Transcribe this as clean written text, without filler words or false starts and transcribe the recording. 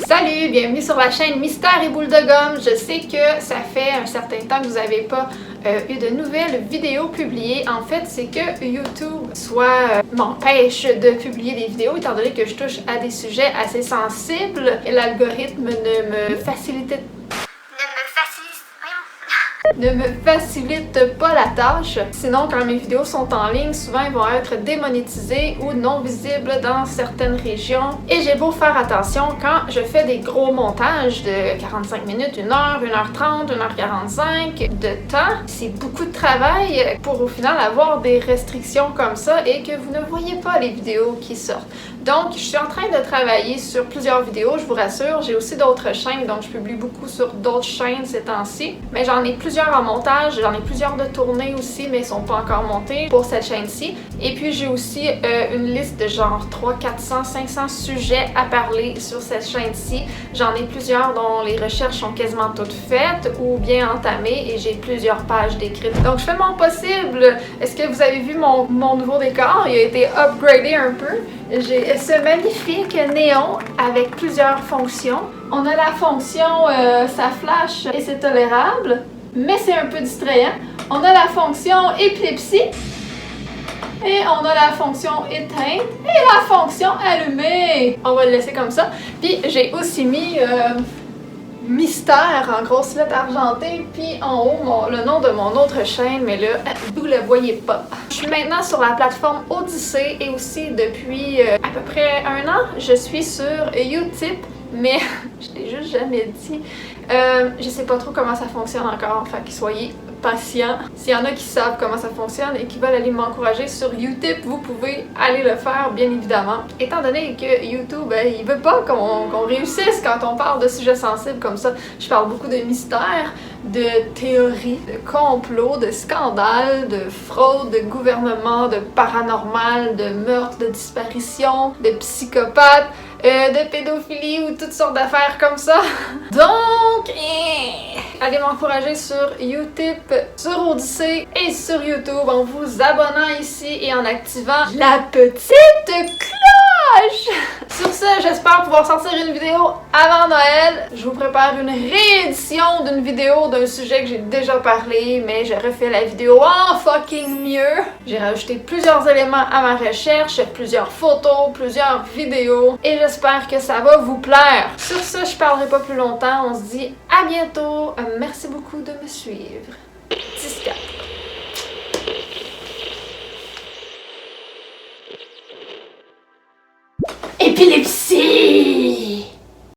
Salut, bienvenue sur la chaîne Mystère et Boule de Gomme. Je sais que ça fait un certain temps que vous n'avez pas eu de nouvelles vidéos publiées. En fait, c'est que YouTube m'empêche de publier des vidéos étant donné que je touche à des sujets assez sensibles et l'algorithme ne me facilite pas la tâche. Sinon, quand mes vidéos sont en ligne, souvent ils vont être démonétisés ou non visibles dans certaines régions. Et j'ai beau faire attention, quand je fais des gros montages de 45 minutes, 1 heure, 1h30, 1h45 de temps, c'est beaucoup de travail pour au final avoir des restrictions comme ça et que vous ne voyez pas les vidéos qui sortent. Donc, je suis en train de travailler sur plusieurs vidéos, je vous rassure. J'ai aussi d'autres chaînes, donc je publie beaucoup sur d'autres chaînes ces temps-ci. Mais j'en ai plusieurs en montage, j'en ai plusieurs de tournées aussi, mais ils sont pas encore montés pour cette chaîne-ci. Et puis, j'ai aussi une liste de genre 300, 400, 500 sujets à parler sur cette chaîne-ci. J'en ai plusieurs dont les recherches sont quasiment toutes faites ou bien entamées et j'ai plusieurs pages décrites. Donc, je fais mon possible. Est-ce que vous avez vu mon nouveau décor? Il a été upgradé un peu. J'ai ce magnifique néon avec plusieurs fonctions. On a la fonction ça flash et c'est tolérable, mais c'est un peu distrayant. On a la fonction épilepsie et on a la fonction éteinte et la fonction allumée. On va le laisser comme ça. Puis j'ai aussi mis Mystère en grosses lettres argentées, puis en haut le nom de mon autre chaîne, mais là, vous le voyez pas. Je suis maintenant sur la plateforme Odyssée et aussi depuis à peu près 1 an, je suis sur Utip, mais je l'ai juste jamais dit. Je sais pas trop comment ça fonctionne encore, fait que soyez patients. S'il y en a qui savent comment ça fonctionne et qui veulent aller m'encourager sur Utip, vous pouvez aller le faire, bien évidemment. Étant donné que YouTube, il veut pas qu'on réussisse quand on parle de sujets sensibles comme ça. Je parle beaucoup de mystères, de théories, de complots, de scandales, de fraude, de gouvernement, de paranormal, de meurtres, de disparitions, de psychopathes, de pédophilie ou toutes sortes d'affaires comme ça. Donc, allez m'encourager sur Utip, sur Odyssée et sur YouTube en vous abonnant ici et en activant la petite cloche. Sur ce, j'espère pouvoir sortir une vidéo avant Noël. Je vous prépare une réédition d'une vidéo d'un sujet que j'ai déjà parlé, mais je refais la vidéo en fucking mieux. J'ai rajouté plusieurs éléments à ma recherche, plusieurs photos, plusieurs vidéos, et j'espère que ça va vous plaire. Sur ce, je parlerai pas plus longtemps. On se dit à bientôt. Merci beaucoup de me suivre. 10-4.